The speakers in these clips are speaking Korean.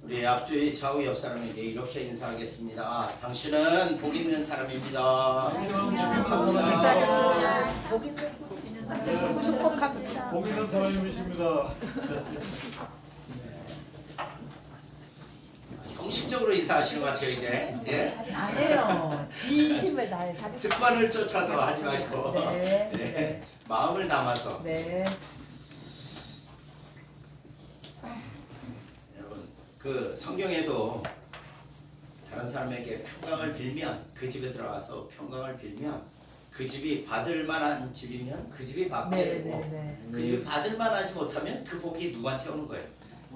우리 앞뒤 좌우 옆 사람에게 이렇게 인사하겠습니다. 당신은 복 있는 사람입니다. 축복합니다. 복 있는 사람 축복합니다. 복 있는 사람이십니다. 형식적으로 인사하시는 것 같아요 이제. 예? 아니에요. 진심을 다해서. 습관을 쫓아서 하지 말고 네. 네. 마음을 담아서. 네. 여러분 그 성경에도 다른 사람에게 평강을 빌면 그 집에 들어가서 평강을 빌면 그 집이 받을 만한 집이면 그 집이 받게 되고 그 집이 받을 만하지 못하면 그 복이 누구한테 오는 거예요?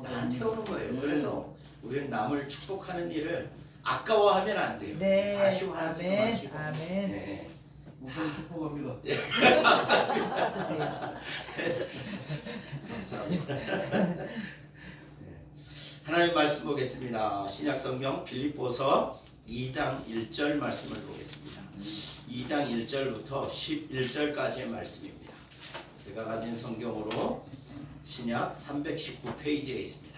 나한테 오는 거예요. 그래서 우리는 남을 축복하는 일을 아까워하면 안 돼요. 네. 아쉬워하지 마시고. 아멘. 네. 우선 축복합니다. 받으세요. 감사합니다. 네. 하나님 말씀 보겠습니다. 신약 성경 빌립보서 2장 1절 말씀을 보겠습니다. 2장 1절부터 11절까지의 말씀입니다. 제가 가진 성경으로 신약 319페이지에 있습니다.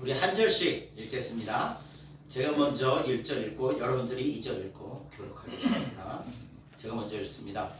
우리 한 절씩 읽겠습니다. 제가 먼저 1절 읽고 여러분들이 2절 읽고 교독하겠습니다. 제가 먼저 읽습니다.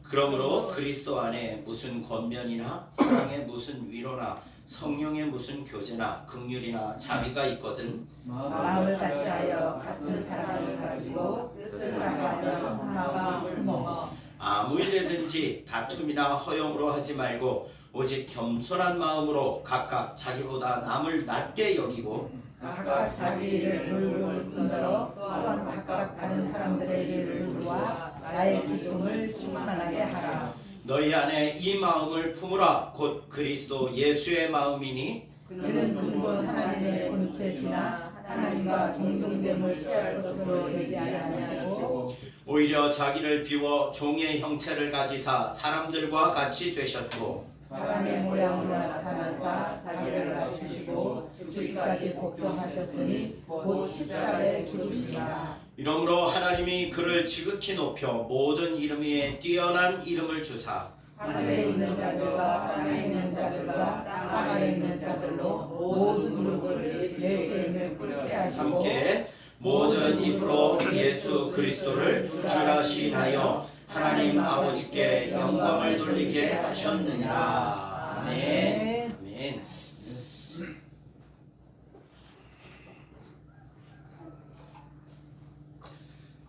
그러므로 그리스도 안에 무슨 권면이나 사랑의 무슨 위로나 성령의 무슨 교제나 긍휼이나 자비가 있거든 마음을 같이하여 같은 사랑을 가지고 뜻을 합하여 한 마음을 품어 아무 일에든지 다툼이나 허용으로 하지 말고 오직 겸손한 마음으로 각각 자기보다 남을 낮게 여기고 각각 자기 일을 돌볼 뿐더러 또한 각각 다른 사람들의 일을 돌보아 나의 기쁨을 충만하게 하라. 너희 안에 이 마음을 품으라 곧 그리스도 예수의 마음이니 그는 근본 하나님의 본체시나 하나님과 동등됨을 취할 것으로 여기지 아니하시고 오히려 자기를 비워 종의 형체를 가지사 사람들과 같이 되셨고 사람의 모양으로 나타나사 자기를 낮추시고 죽기까지 복종하셨으니 곧 십자가에 죽으시니라. 이러므로 하나님이 그를 지극히 높여 모든 이름 위에 뛰어난 이름을 주사 하늘에 있는 자들과 땅에 있는 자들과 땅 아래에 있는 자들로 모든 무릎을 예수의 이름에 꿇게 하시고 함께 모든 입으로 예수 그리스도를 주라 시인하여 하나님 아버지께 영광을 돌리게 하셨느니라. 아멘. 아멘.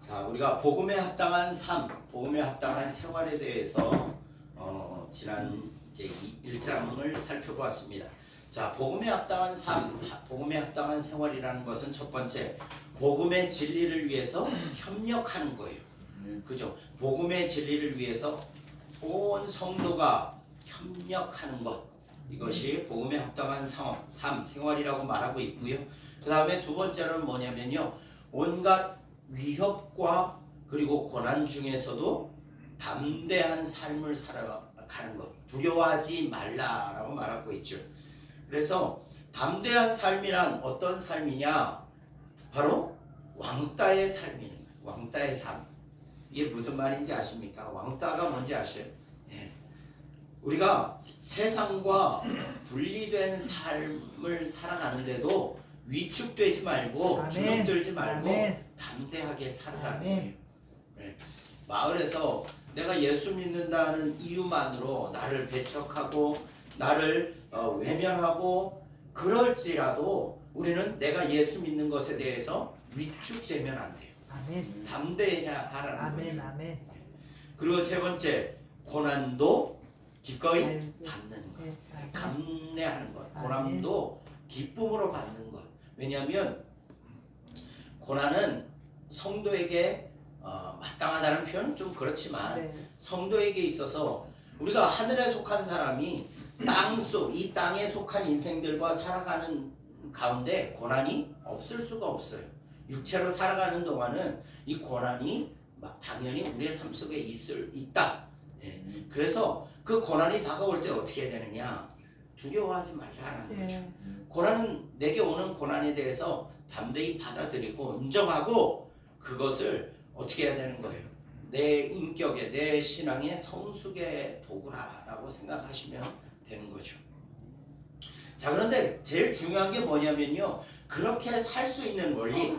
자, 우리가 복음에 합당한 삶, 복음에 합당한 생활에 대해서 지난 이제 1장을 살펴보았습니다. 자, 복음에 합당한 삶, 복음에 합당한 생활이라는 것은 첫 번째, 복음의 진리를 위해서 협력하는 거예요. 그죠? 복음의 진리를 위해서 온 성도가 협력하는 것, 이것이 복음에 합당한 삶, 생활이라고 말하고 있고요. 그 다음에 두 번째는 뭐냐면요, 온갖 위협과 그리고 고난 중에서도 담대한 삶을 살아가는 것, 두려워하지 말라라고 말하고 있죠. 그래서 담대한 삶이란 어떤 삶이냐? 바로 왕따의 삶이는 거예요. 왕따의 삶. 이게 무슨 말인지 아십니까? 왕따가 뭔지 아셔요? 네. 우리가 세상과 분리된 삶을 살아가는데도 위축되지 말고 주눅들지 말고 담대하게 살아가는 거예요. 네. 마을에서 내가 예수 믿는다는 이유만으로 나를 배척하고 나를 외면하고 그럴지라도 우리는 내가 예수 믿는 것에 대해서 위축되면 안 돼요. 아멘. 담대해야 하라는 거죠. 아멘. 그리고 세 번째, 고난도 기꺼이 아멘. 받는 것. 네, 감내하는 것. 아멘. 고난도 기쁨으로 받는 것. 왜냐하면 고난은 성도에게 마땅하다는 표현은 좀 그렇지만 네. 성도에게 있어서 우리가 하늘에 속한 사람이 이 땅에 속한 인생들과 살아가는 가운데 고난이 없을 수가 없어요. 육체로 살아가는 동안은 이 고난이 당연히 우리의 삶 속에 있다. 네. 그래서 그 고난이 다가올 때 어떻게 해야 되느냐? 두려워하지 말라는 거죠. 고난은 내게 오는 고난에 대해서 담대히 받아들이고 인정하고 그것을 어떻게 해야 되는 거예요? 내 인격의, 내 신앙의 성숙의 도구라고 생각하시면 되는 거죠. 자, 그런데 제일 중요한 게 뭐냐면요. 그렇게 살 수 있는 원리.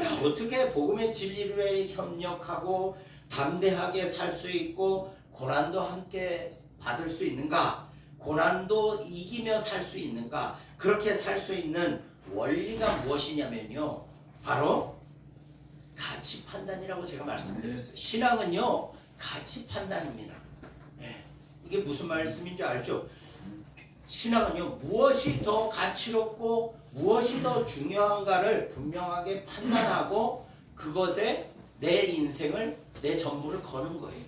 야, 어떻게 복음의 진리를 협력하고 담대하게 살 수 있고 고난도 함께 받을 수 있는가? 고난도 이기며 살 수 있는가? 그렇게 살 수 있는 원리가 무엇이냐면요. 바로 가치 판단이라고 제가 말씀드렸어요. 신앙은요. 가치 판단입니다. 네. 이게 무슨 말씀인 줄 알죠? 신앙은요. 무엇이 더 가치롭고 무엇이 더 중요한가를 분명하게 판단하고 그것에 내 인생을 내 전부를 거는 거예요.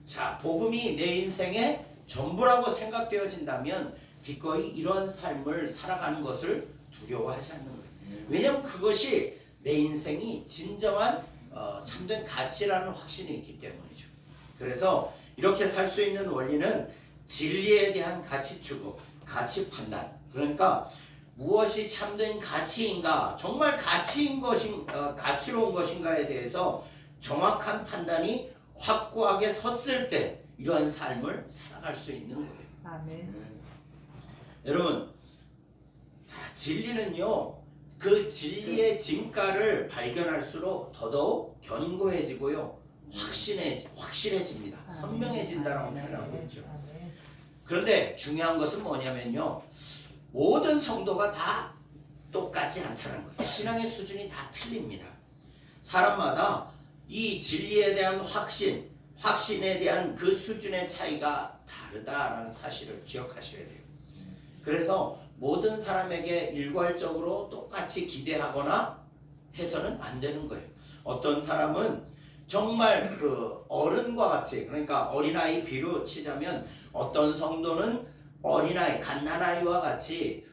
자, 복음이 내 인생의 전부라고 생각되어진다면 기꺼이 이런 삶을 살아가는 것을 두려워하지 않는 거예요. 왜냐하면 그것이 내 인생이 진정한 참된 가치라는 확신이 있기 때문이죠. 그래서 이렇게 살 수 있는 원리는 진리에 대한 가치 추구, 가치 판단. 그러니까 무엇이 참된 가치인가, 정말 가치로운 것인가에 대해서 정확한 판단이 확고하게 섰을 때 이러한 삶을 살아갈 수 있는 거예요. 아멘. 여러분, 자, 진리는요. 그 진리의 진가를 발견할수록 더더욱 견고해지고요. 확실해집니다. 선명해진다라고 표현하고 있죠. 그런데 중요한 것은 뭐냐면요. 모든 성도가 다 똑같지 않다는 거예요. 신앙의 수준이 다 틀립니다. 사람마다 이 진리에 대한 확신에 대한 그 수준의 차이가 다르다라는 사실을 기억하셔야 돼요. 그래서 모든 사람에게 일괄적으로 똑같이 기대하거나 해서는 안 되는 거예요. 어떤 사람은 정말 그 어른과 같이, 그러니까 어린아이 비로 치자면 어떤 성도는 어린아이, 갓난아이와 같이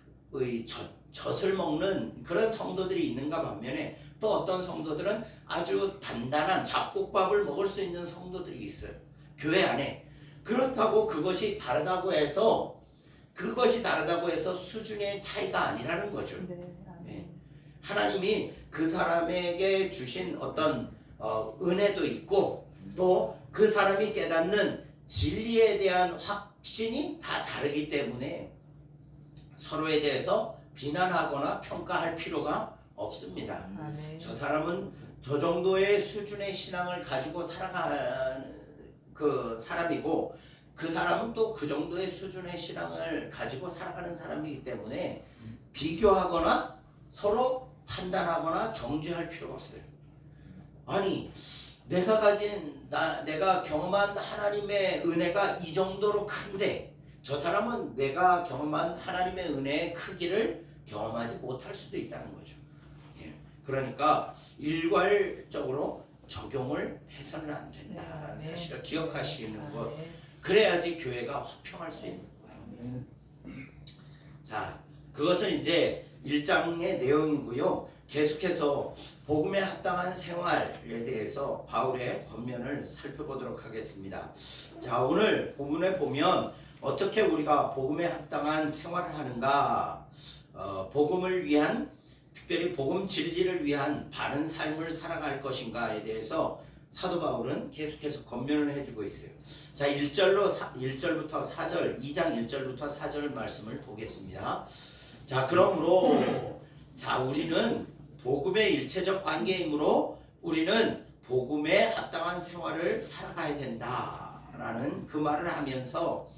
젖을 먹는 그런 성도들이 있는가 반면에 또 어떤 성도들은 아주 단단한 잡곡밥을 먹을 수 있는 성도들이 있어요. 교회 안에. 그렇다고 그것이 다르다고 해서 수준의 차이가 아니라는 거죠. 네. 하나님이 그 사람에게 주신 어떤 은혜도 있고 또 그 사람이 깨닫는 진리에 대한 확신이 다 다르기 때문에 서로에 대해서 비난하거나 평가할 필요가 없습니다. 저 사람은 저 정도의 수준의 신앙을 가지고 살아가는 그 사람이고 그 사람은 또 그 정도의 수준의 신앙을 가지고 살아가는 사람이기 때문에 비교하거나 서로 판단하거나 정죄할 필요가 없어요. 아니, 내가 경험한 하나님의 은혜가 이 정도로 큰데 저 사람은 내가 경험한 하나님의 은혜의 크기를 경험하지 못할 수도 있다는 거죠. 예. 그러니까 일괄적으로 적용을 해서는 안 된다라는 사실을 기억하시는 것. 그래야지 교회가 화평할 수 있는 거예요. 자, 그것은 이제 1장의 내용이고요. 계속해서 복음에 합당한 생활에 대해서 바울의 권면을 살펴보도록 하겠습니다. 자, 오늘 본문에 보면 어떻게 우리가 복음에 합당한 생활을 하는가, 복음을 위한, 특별히 복음 진리를 위한 바른 삶을 살아갈 것인가에 대해서 사도 바울은 계속해서 권면을 해주고 있어요. 자, 1절부터 4절, 2장 1절부터 4절 말씀을 보겠습니다. 자, 그러므로 우리는 복음의 일체적 관계이므로 우리는 복음에 합당한 생활을 살아가야 된다라는 그 말을 하면서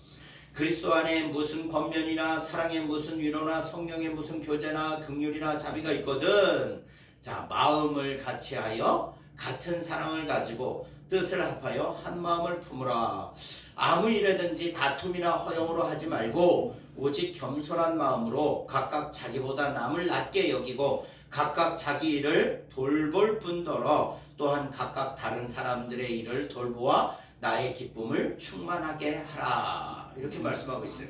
그리스도 안에 무슨 권면이나 사랑의 무슨 위로나 성령의 무슨 교제나 긍휼이나 자비가 있거든. 자, 마음을 같이하여 같은 사랑을 가지고 뜻을 합하여 한 마음을 품으라. 아무 일에든지 다툼이나 허영으로 하지 말고 오직 겸손한 마음으로 각각 자기보다 남을 낮게 여기고 각각 자기 일을 돌볼 뿐더러 또한 각각 다른 사람들의 일을 돌보아 나의 기쁨을 충만하게 하라. 이렇게 말씀하고 있어요.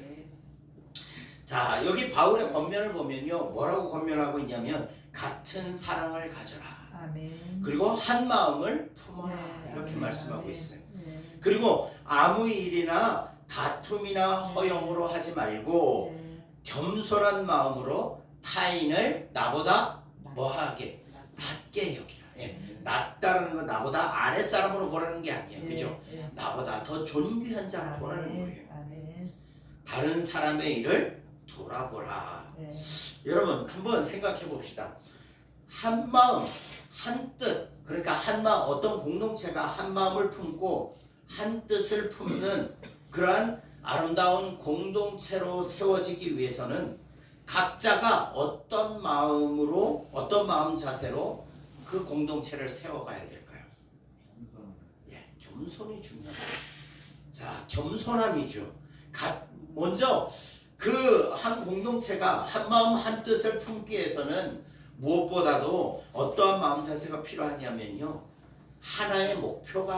자, 여기 바울의 권면을 보면요, 뭐라고 권면하고 있냐면 같은 사랑을 가져라. 아멘. 그리고 한 마음을 품어라. 이렇게 아멘. 말씀하고 아멘. 있어요. 네. 그리고 아무 일이나 다툼이나 허영으로 하지 말고 네. 겸손한 마음으로 타인을 나보다 뭐하게 낮게 여기라. 예. 낮다라는 건 나보다 아랫사람으로 보라는 게 아니에요. 그죠? 나보다 더 존귀한 자로 보라는 거예요. 아멘. 다른 사람의 일을 돌아보라. 네. 여러분 한번 생각해 봅시다. 한 마음, 한 뜻, 그러니까 한 마음, 어떤 공동체가 한 마음을 품고 한 뜻을 품는 그러한 아름다운 공동체로 세워지기 위해서는 각자가 어떤 마음으로, 어떤 마음 자세로 그 공동체를 세워가야 될까요? 예, 겸손이 중요합니다. 자, 겸손함이죠. 먼저 그 한 공동체가 한 마음 한 뜻을 품기 위해서는 무엇보다도 어떠한 마음 자세가 필요하냐면요, 하나의 목표를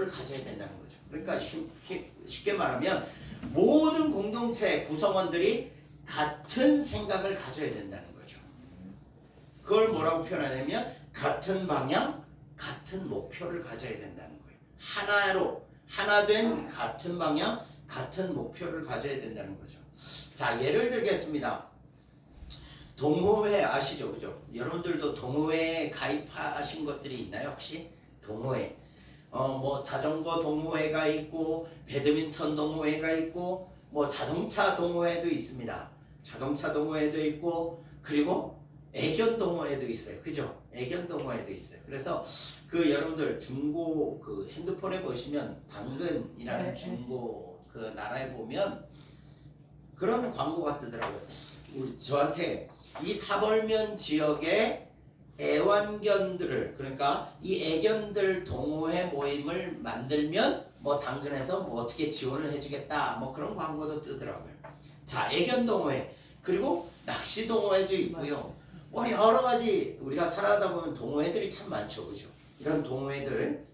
가져야 된다는 거죠. 그러니까 쉽게 말하면 모든 공동체 구성원들이 같은 생각을 가져야 된다는 거죠. 그걸 뭐라고 표현하냐면 같은 방향, 같은 목표를 가져야 된다는 거예요. 하나 된 같은 방향, 같은 목표를 가져야 된다는 거죠. 자, 예를 들겠습니다. 동호회 아시죠? 그죠? 여러분들도 동호회에 가입하신 것들이 있나요? 혹시? 동호회. 뭐 자전거 동호회가 있고, 배드민턴 동호회가 있고, 뭐 자동차 동호회도 있습니다. 자동차 동호회도 있고, 그리고 애견 동호회도 있어요. 그죠? 애견 동호회도 있어요. 그래서 그 여러분들 중고 그 핸드폰에 보시면 당근이라는 네. 중고 그 나라에 보면 그런 광고가 뜨더라고요. 저한테 이 사벌면 지역의 애완견들을, 그러니까 이 애견들 동호회 모임을 만들면 뭐 당근에서 뭐 어떻게 지원을 해주겠다, 뭐 그런 광고도 뜨더라고요. 자, 애견 동호회, 그리고 낚시 동호회도 있고요. 뭐 여러 가지 우리가 살아가다 보면 동호회들이 참 많죠, 그죠? 이런 동호회들.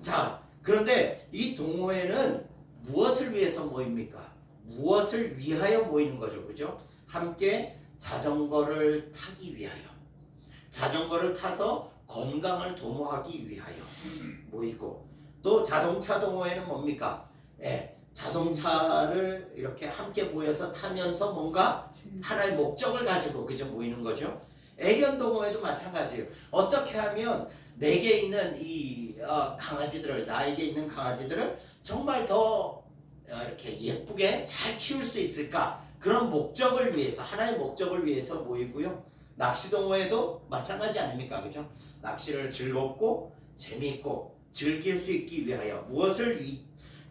자, 그런데 이 동호회는 무엇을 위해서 모입니까? 무엇을 위하여 모이는 거죠, 그죠? 함께 자전거를 타기 위하여, 자전거를 타서 건강을 도모하기 위하여 모이고, 또 자동차 동호회는 뭡니까? 자동차를 이렇게 함께 모여서 타면서 뭔가 하나의 목적을 가지고 그저 모이는 거죠. 애견 동호회도 마찬가지예요. 어떻게 하면 내게 있는 이 강아지들을, 나에게 있는 강아지들을 정말 더 이렇게 예쁘게 잘 키울 수 있을까? 그런 목적을 위해서, 하나의 목적을 위해서 모이고요. 낚시 동호회도 마찬가지 아닙니까? 그죠? 낚시를 즐겁고 재미있고 즐길 수 있기 위하여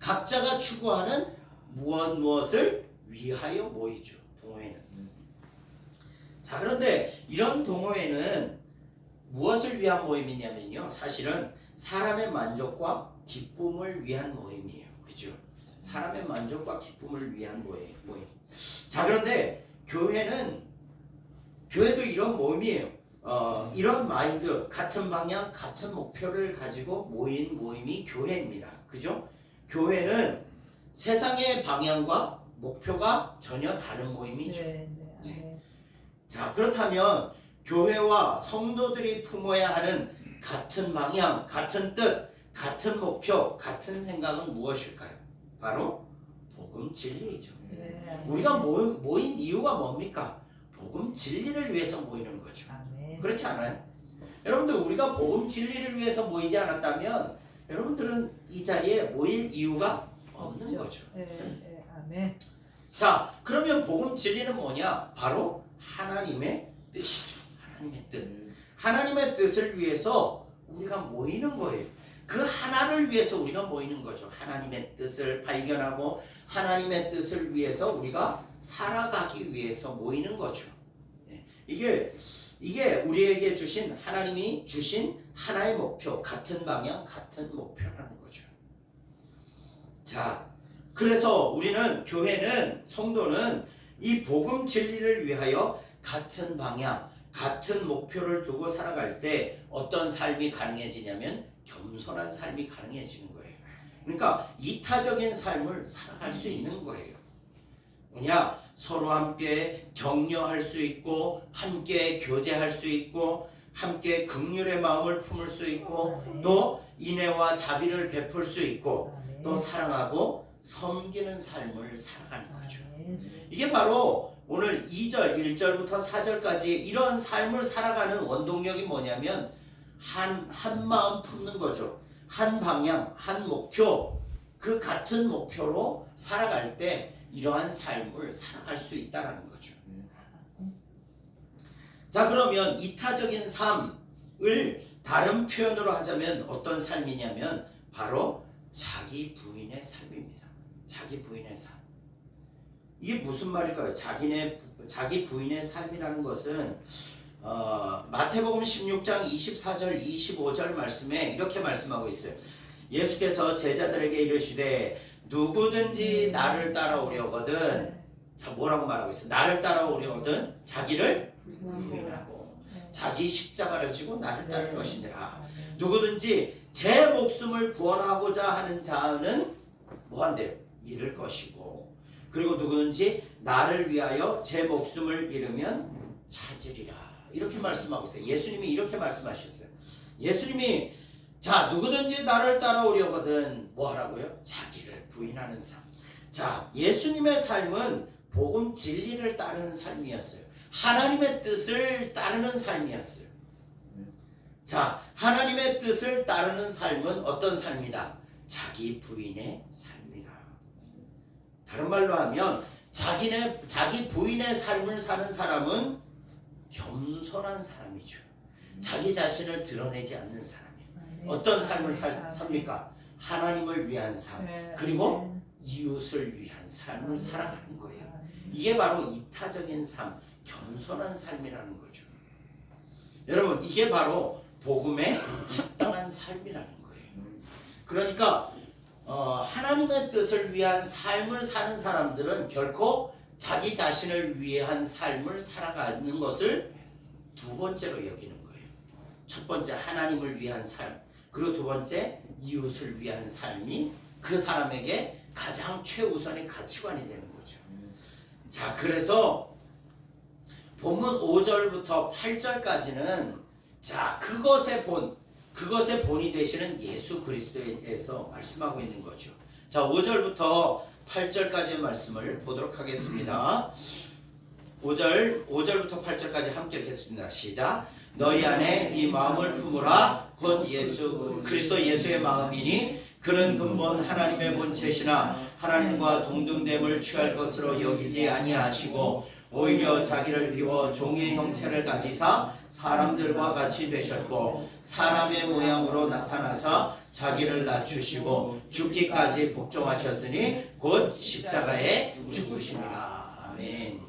각자가 추구하는 무엇을 위하여 모이죠. 동호회는. 자, 그런데 이런 동호회는 무엇을 위한 모임이냐면요, 사실은 사람의 만족과 기쁨을 위한 모임이에요. 그죠? 사람의 만족과 기쁨을 위한 모임. 자, 그런데 교회도 이런 모임이에요. 이런 마인드, 같은 방향, 같은 목표를 가지고 모인 모임이 교회입니다. 그죠? 교회는 세상의 방향과 목표가 전혀 다른 모임이죠. 자, 그렇다면 교회와 성도들이 품어야 하는 같은 방향, 같은 뜻, 같은 목표, 같은 생각은 무엇일까요? 바로 복음 진리이죠. 우리가 모인 이유가 뭡니까? 복음 진리를 위해서 모이는 거죠. 그렇지 않아요? 여러분들, 우리가 복음 진리를 위해서 모이지 않았다면 여러분들은 이 자리에 모일 이유가 없는 거죠. 아멘. 자, 그러면 복음 진리는 뭐냐? 바로 하나님의 뜻이죠. 하나님의 뜻. 하나님의 뜻을 위해서 우리가 모이는 거예요. 그 하나를 위해서 우리가 모이는 거죠. 하나님의 뜻을 발견하고 하나님의 뜻을 위해서 우리가 살아가기 위해서 모이는 거죠. 이게 우리에게 주신, 하나님이 주신 하나의 목표, 같은 방향, 같은 목표라는 거죠. 자, 그래서 우리는, 교회는, 성도는 이 복음 진리를 위하여 같은 방향, 같은 목표를 두고 살아갈 때 어떤 삶이 가능해지냐면 겸손한 삶이 가능해지는 거예요. 그러니까 이타적인 삶을 살아갈 수 있는 거예요. 뭐냐? 서로 함께 격려할 수 있고, 함께 교제할 수 있고, 함께 긍휼의 마음을 품을 수 있고, 또 인애와 자비를 베풀 수 있고, 또 사랑하고 섬기는 삶을 살아가는 거죠. 이게 바로 오늘 2절, 1절부터 4절까지 이런 삶을 살아가는 원동력이 뭐냐면 한 마음 품는 거죠. 한 방향, 한 목표, 그 같은 목표로 살아갈 때 이러한 삶을 살아갈 수 있다는 거죠. 자, 그러면 이타적인 삶을 다른 표현으로 하자면 어떤 삶이냐면 바로 자기 부인의 삶입니다. 자기 부인의 삶. 이게 무슨 말일까요? 자기 부인의 삶이라는 것은 마태복음 16장 24절 25절 말씀에 이렇게 말씀하고 있어요. 예수께서 제자들에게 이르시되 누구든지 나를 따라오려거든, 자, 뭐라고 말하고 있어요? 나를 따라오려거든 자기를 부인하고 자기 십자가를 지고 나를 따를 것이니라. 누구든지 제 목숨을 구원하고자 하는 자는 뭐한대요? 잃을 것이고, 그리고 누구든지 나를 위하여 제 목숨을 잃으면 찾으리라. 이렇게 말씀하고 있어요. 예수님이 이렇게 말씀하셨어요. 예수님이 자, 누구든지 나를 따라오려거든 뭐 하라고요? 자기를 부인하는 삶. 자, 예수님의 삶은 복음 진리를 따르는 삶이었어요. 하나님의 뜻을 따르는 삶이었어요. 자, 하나님의 뜻을 따르는 삶은 어떤 삶이다? 자기 부인의 삶이다. 다른 말로 하면 자기 부인의 삶을 사는 사람은 겸손한 사람이죠. 자기 자신을 드러내지 않는 사람이에요. 어떤 삶을 삽니까? 하나님을 위한 삶, 그리고 이웃을 위한 삶을 살아가는 거예요. 이게 바로 이타적인 삶, 겸손한 삶이라는 거죠. 여러분, 이게 바로 복음에 합당한 삶이라는 거예요. 그러니까 하나님의 뜻을 위한 삶을 사는 사람들은 결코 자기 자신을 위한 삶을 살아가는 것을 두 번째로 여기는 거예요. 첫 번째 하나님을 위한 삶, 그리고 두 번째 이웃을 위한 삶이 그 사람에게 가장 최우선의 가치관이 되는 거죠. 자, 그래서 본문 5절부터 8절까지는 자, 그것의 본이 되시는 예수 그리스도에 대해서 말씀하고 있는 거죠. 자, 5절부터 8절까지의 말씀을 보도록 하겠습니다. 5절부터 8절까지 함께 읽겠습니다. 시작. 너희 안에 이 마음을 품으라. 곧 그리스도 예수의 마음이니 그는 근본 하나님의 본체시나 하나님과 동등됨을 취할 것으로 여기지 아니하시고 오히려 자기를 비워 종의 형체를 가지사 사람들과 같이 되셨고 사람의 모양으로 나타나사 자기를 낮추시고 죽기까지 복종하셨으니 곧 십자가에 죽으시니라. 아멘.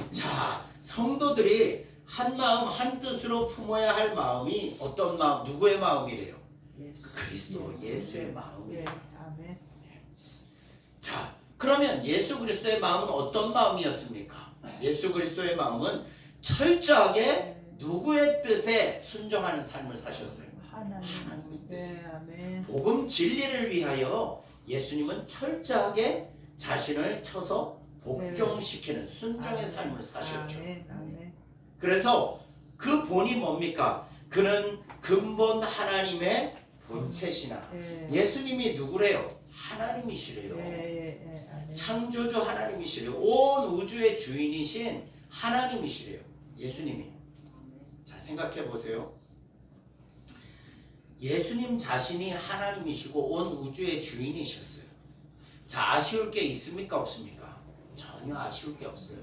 자, 성도들이 한 마음 한 뜻으로 품어야 할 마음이 어떤 마음, 누구의 마음이래요? 그리스도 예수의 마음이에요. 자, 그러면 예수 그리스도의 마음은 어떤 마음이었습니까? 예수 그리스도의 마음은 철저하게 누구의 뜻에 순종하는 삶을 사셨어요? 하나님의 뜻에. 복음 진리를 위하여 예수님은 철저하게 자신을 쳐서 복종시키는 순종의 삶을 사셨죠. 그래서 그 본이 뭡니까? 그는 근본 하나님의 본체시나. 예수님이 누구래요? 하나님이시래요. 창조주 하나님이시래요. 온 우주의 주인이신 하나님이시래요. 예수님이. 자, 생각해 보세요. 예수님 자신이 하나님이시고 온 우주의 주인이셨어요. 자, 아쉬울 게 있습니까? 없습니까? 전혀 아쉬울 게 없어요.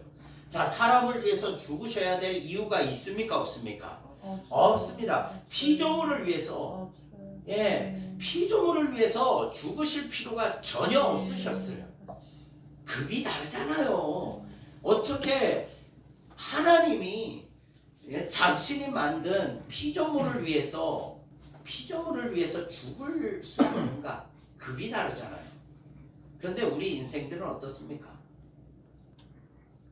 자, 사람을 위해서 죽으셔야 될 이유가 있습니까? 없습니까? 없습니다. 피조물을 위해서, 피조물을 위해서 죽으실 필요가 전혀 없으셨어요. 급이 다르잖아요. 어떻게 하나님이 자신이 만든 피조물을 위해서 죽을 수 있는가? 급이 다르잖아요. 그런데 우리 인생들은 어떻습니까?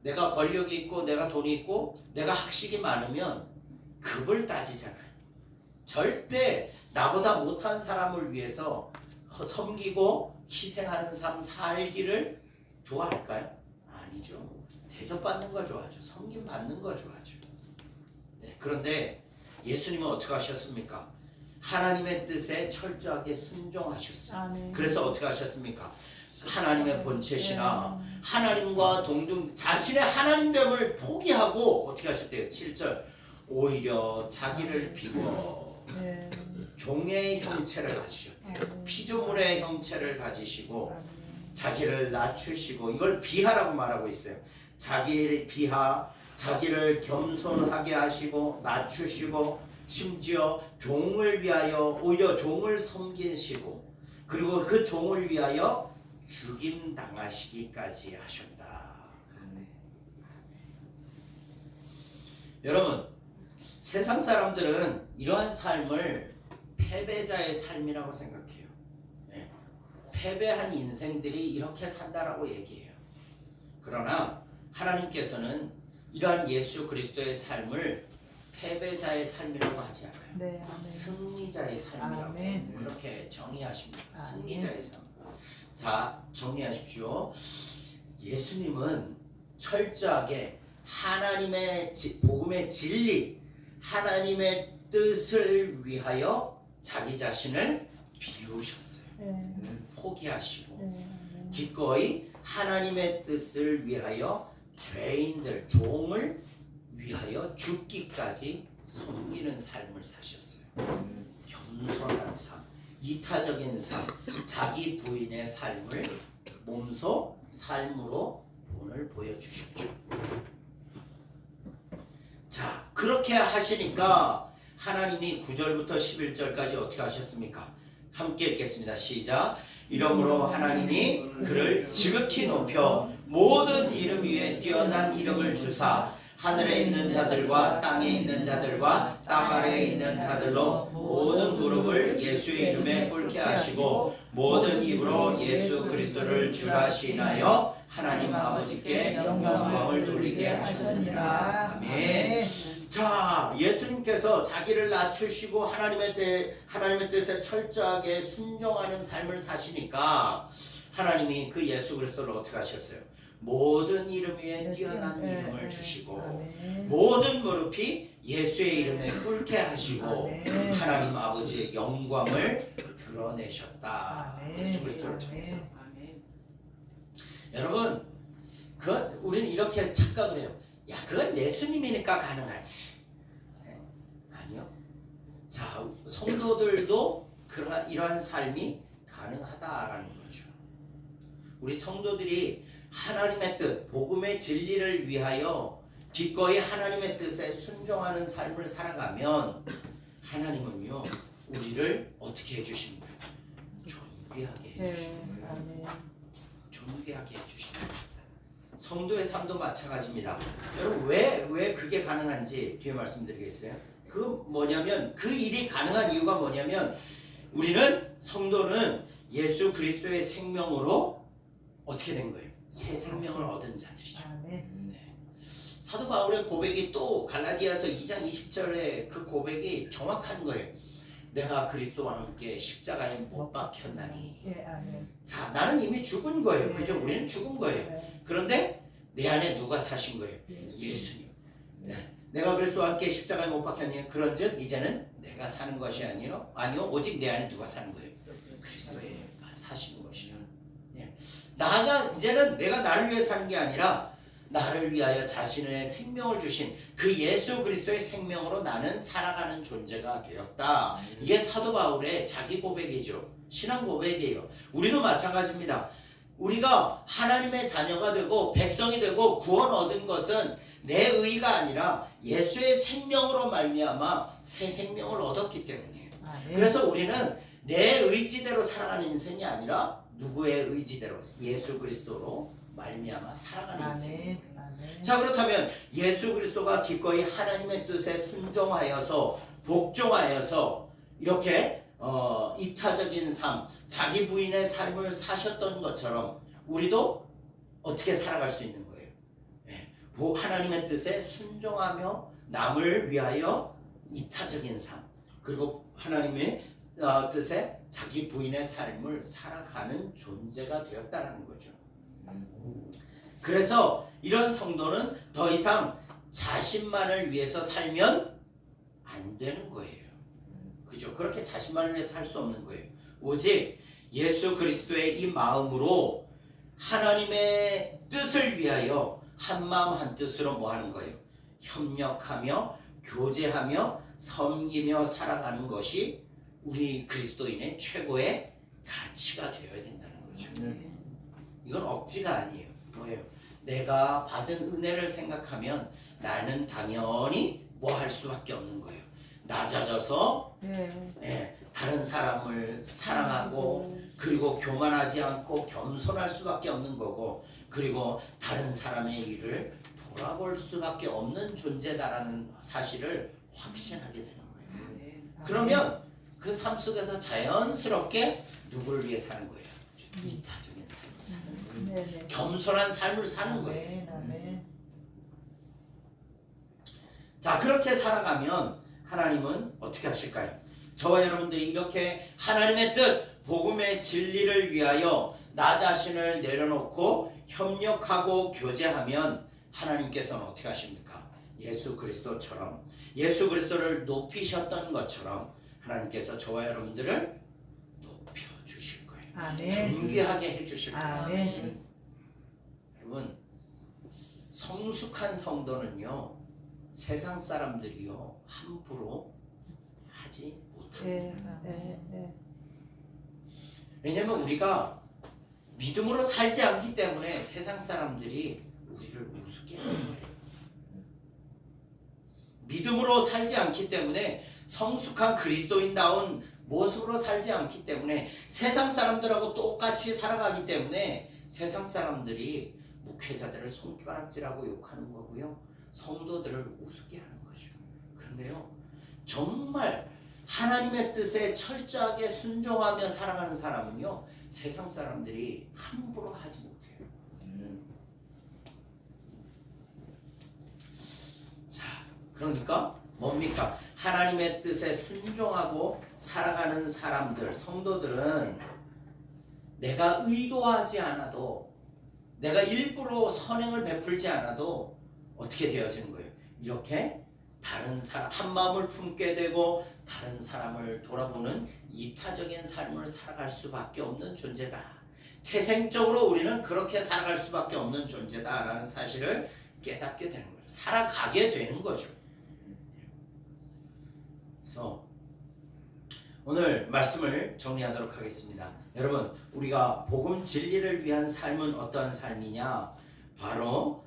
내가 권력이 있고 내가 돈이 있고 내가 학식이 많으면 급을 따지잖아요. 절대 나보다 못한 사람을 위해서 섬기고 희생하는 삶 살기를 좋아할까요? 아니죠. 대접받는 거 좋아하죠. 섬김받는 거 좋아하죠. 네, 그런데 예수님은 어떻게 하셨습니까? 하나님의 뜻에 철저하게 순종하셨어요. 그래서 어떻게 하셨습니까? 하나님의 본체시나 하나님과 동등 자신의 하나님됨을 포기하고 어떻게 하셨대요? 7절 오히려 자기를 비워 종의 형체를 가지셨대요. 피조물의 형체를 가지시고 자기를 낮추시고 이걸 비하라고 말하고 있어요. 자기를 비하, 자기를 겸손하게 하시고 낮추시고 심지어 종을 위하여 오히려 종을 섬기시고 그리고 그 종을 위하여 죽임 당하시기까지 하셨다. 여러분, 세상 사람들은 이러한 삶을 패배자의 삶이라고 생각해요. 네. 패배한 인생들이 이렇게 산다라고 얘기해요. 그러나 하나님께서는 이러한 예수 그리스도의 삶을 패배자의 삶이라고 하지 않아요. 네, 아멘. 승리자의 삶이라고 아멘. 그렇게 정의하십니다. 아멘. 승리자의 삶. 자, 정리하십시오. 예수님은 철저하게 하나님의 복음의 진리, 하나님의 뜻을 위하여 자기 자신을 비우셨어요. 네, 포기하시고 네, 기꺼이 하나님의 뜻을 위하여 죄인들, 종을 위하여 죽기까지 섬기는 삶을 사셨어요. 겸손한 삶, 이타적인 삶, 자기 부인의 삶을 몸소 삶으로 오늘 보여주셨죠. 자, 그렇게 하시니까 하나님이 9절부터 11절까지 어떻게 하셨습니까? 함께 읽겠습니다. 시작. 이러므로 하나님이 그를 지극히 높여 모든 이름 위에 뛰어난 이름을 주사 하늘에 있는 자들과 땅에 있는 자들과 땅 아래에 있는 자들로 모든 무릎을 예수의 이름에 꿇게 하시고 모든 입으로 예수 그리스도를 주라 시인하여 하나님 아버지께 영광을 돌리게 하셨느니라. 아멘. 자, 예수님께서 자기를 낮추시고 하나님의 뜻에 철저하게 순종하는 삶을 사시니까 하나님이 그 예수 그리스도를 어떻게 하셨어요? 모든 이름 위에 뛰어난 이름을 주시고 모든 무릎이 예수의 이름에 꿇게 하시고 하나님 아버지의 영광을 드러내셨다. 예수 그리스도를 통해서. 여러분, 우리는 이렇게 착각을 해요. 야, 그건 예수님이니까 가능하지. 네? 아니요. 자, 성도들도 이러한 삶이 가능하다라는 거죠. 우리 성도들이 하나님의 뜻, 복음의 진리를 위하여 기꺼이 하나님의 뜻에 순종하는 삶을 살아가면 하나님은요, 우리를 어떻게 해주시는 거예요? 존귀하게 해주시는 거예요. 존귀하게 해주시는 거예요. 성도의 삶도 마찬가지입니다. 여러분, 왜 그게 가능한지 뒤에 말씀드리겠어요. 그 뭐냐면, 그 일이 가능한 이유가 뭐냐면, 우리는 성도는 예수 그리스도의 생명으로 어떻게 된 거예요? 새 생명을 얻은 자들이죠. 네. 사도 바울의 고백이 또 갈라디아서 2장 20절에 그 고백이 정확한 거예요. 내가 그리스도와 함께 십자가에 못 박혔나니. 자, 나는 이미 죽은 거예요. 그죠? 우리는 죽은 거예요. 그런데 내 안에 누가 사신 거예요? 예수님. 네. 내가 그리스도와 함께 십자가에 못 박혔니? 그런즉 이제는 내가 사는 것이 아니요 오직 내 안에 누가 사는 거예요? 그리스도의 사시는 것이요. 예. 나가 이제는 내가 나를 위해 사는 게 아니라 나를 위하여 자신의 생명을 주신 그 예수 그리스도의 생명으로 나는 살아가는 존재가 되었다. 이게 사도 바울의 자기 고백이죠. 신앙 고백이에요. 우리도 마찬가지입니다. 우리가 하나님의 자녀가 되고 백성이 되고 구원 얻은 것은 내 의가 아니라 예수의 생명으로 말미암아 새 생명을 얻었기 때문이에요. 그래서 우리는 내 의지대로 살아가는 인생이 아니라 누구의 의지대로 예수 그리스도로 말미암아 살아가는 인생이에요. 자, 그렇다면 예수 그리스도가 기꺼이 하나님의 뜻에 순종하여서 복종하여서 이렇게 이타적인 삶, 자기 부인의 삶을 사셨던 것처럼 우리도 어떻게 살아갈 수 있는 거예요? 네. 하나님의 뜻에 순종하며 남을 위하여 이타적인 삶, 그리고 하나님의 뜻에 자기 부인의 삶을 살아가는 존재가 되었다는 거죠. 그래서 이런 성도는 더 이상 자신만을 위해서 살면 안 되는 거예요. 그죠? 그렇게 자신만을 위해서 살 수 없는 거예요. 오직 예수 그리스도의 이 마음으로 하나님의 뜻을 위하여 한 마음 한 뜻으로 뭐 하는 거예요? 협력하며 교제하며 섬기며 살아가는 것이 우리 그리스도인의 최고의 가치가 되어야 된다는 거죠. 이건 억지가 아니에요. 뭐예요? 내가 받은 은혜를 생각하면 나는 당연히 뭐 할 수밖에 없는 거예요. 낮아져서 다른 사람을 사랑하고 그리고 교만하지 않고 겸손할 수밖에 없는 거고 그리고 다른 사람의 일을 돌아볼 수밖에 없는 존재다라는 사실을 확신하게 되는 거예요. 그러면 그 삶 속에서 자연스럽게 누구를 위해 사는 거예요? 이타적인 삶을 사는 거예요. 겸손한 삶을 사는 거예요. 자, 그렇게 살아가면 하나님은 어떻게 하실까요? 저와 여러분들이 이렇게 하나님의 뜻, 복음의 진리를 위하여 나 자신을 내려놓고 협력하고 교제하면 하나님께서는 어떻게 하십니까? 예수 그리스도처럼 예수 그리스도를 높이셨던 것처럼 하나님께서 저와 여러분들을 높여주실 거예요. 아멘. 존귀하게 해주실 거예요. 아멘. 여러분, 성숙한 성도는요 세상 사람들이요 함부로 하지 못합니다. 왜냐면 우리가 믿음으로 살지 않기 때문에 세상 사람들이 우리를 우습게 하는 거예요. 믿음으로 살지 않기 때문에 성숙한 그리스도인다운 모습으로 살지 않기 때문에 세상 사람들하고 똑같이 살아가기 때문에 세상 사람들이 목회자들을 손가락질하고 욕하는 거고요. 성도들을 우습게 하는 거죠. 그런데요. 정말 하나님의 뜻에 철저하게 순종하며 살아가는 사람은요. 세상 사람들이 함부로 하지 못해요. 자, 그러니까 뭡니까? 하나님의 뜻에 순종하고 살아가는 사람들, 성도들은 내가 의도하지 않아도 내가 일부러 선행을 베풀지 않아도 어떻게 되어지는 거예요? 이렇게 다른 사람 한 마음을 품게 되고 다른 사람을 돌아보는 이타적인 삶을 살아갈 수밖에 없는 존재다. 태생적으로 우리는 그렇게 살아갈 수밖에 없는 존재다라는 사실을 깨닫게 되는 거죠. 살아가게 되는 거죠. 그래서 오늘 말씀을 정리하도록 하겠습니다. 여러분, 우리가 복음 진리를 위한 삶은 어떠한 삶이냐? 바로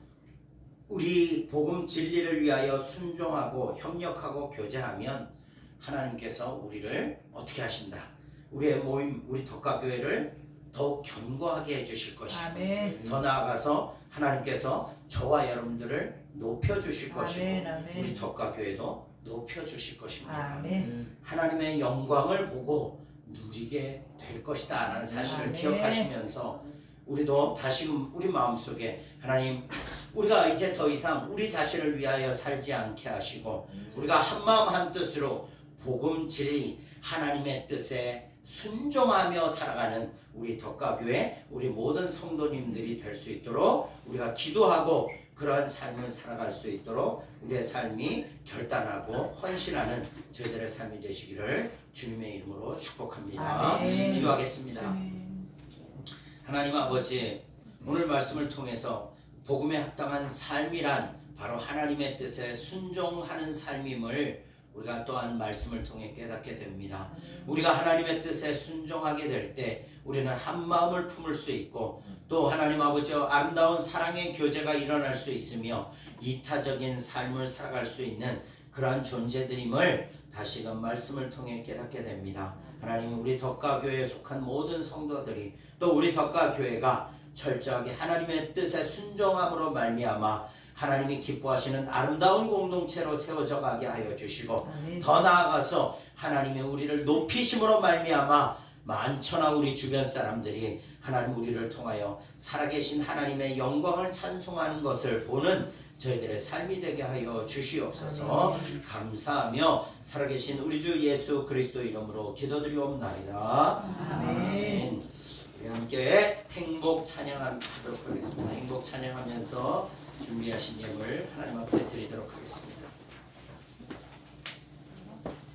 우리 복음 진리를 위하여 순종하고 협력하고 교제하면 하나님께서 우리를 어떻게 하신다? 우리의 모임, 우리 덕가교회를 더욱 견고하게 해주실 것이고 아멘. 더 나아가서 하나님께서 저와 여러분들을 높여주실 것이고 아멘, 아멘. 우리 덕가교회도 높여주실 것입니다. 아멘. 하나님의 영광을 보고 누리게 될 것이다 라는 사실을 아멘. 기억하시면서 우리도 다시금 우리 마음속에 하나님, 우리가 이제 더 이상 우리 자신을 위하여 살지 않게 하시고 우리가 한마음 한뜻으로 복음 진리 하나님의 뜻에 순종하며 살아가는 우리 덕가교회 우리 모든 성도님들이 될 수 있도록 우리가 기도하고 그러한 삶을 살아갈 수 있도록 우리의 삶이 결단하고 헌신하는 저희들의 삶이 되시기를 주님의 이름으로 축복합니다. 아멘. 기도하겠습니다. 하나님 아버지, 오늘 말씀을 통해서 복음에 합당한 삶이란 바로 하나님의 뜻에 순종하는 삶임을 우리가 또한 말씀을 통해 깨닫게 됩니다. 우리가 하나님의 뜻에 순종하게 될 때 우리는 한 마음을 품을 수 있고 또 하나님 아버지와 아름다운 사랑의 교제가 일어날 수 있으며 이타적인 삶을 살아갈 수 있는 그러한 존재들임을 다시금 말씀을 통해 깨닫게 됩니다. 하나님, 우리 덕가교회에 속한 모든 성도들이 또 우리 덕가교회가 철저하게 하나님의 뜻에 순종함으로 말미암아 하나님이 기뻐하시는 아름다운 공동체로 세워져 가게 하여 주시고 아멘. 더 나아가서 하나님이 우리를 높이심으로 말미암아 만천하 우리 주변 사람들이 하나님 우리를 통하여 살아계신 하나님의 영광을 찬송하는 것을 보는 저희들의 삶이 되게 하여 주시옵소서. 감사하며 살아계신 우리 주 예수 그리스도 이름으로 기도드리옵나이다. 아멘. 우리 함께 행복 찬양하도록 하겠습니다. 행복 찬양하면서 준비하신 예물 하나님 앞에 드리도록 하겠습니다.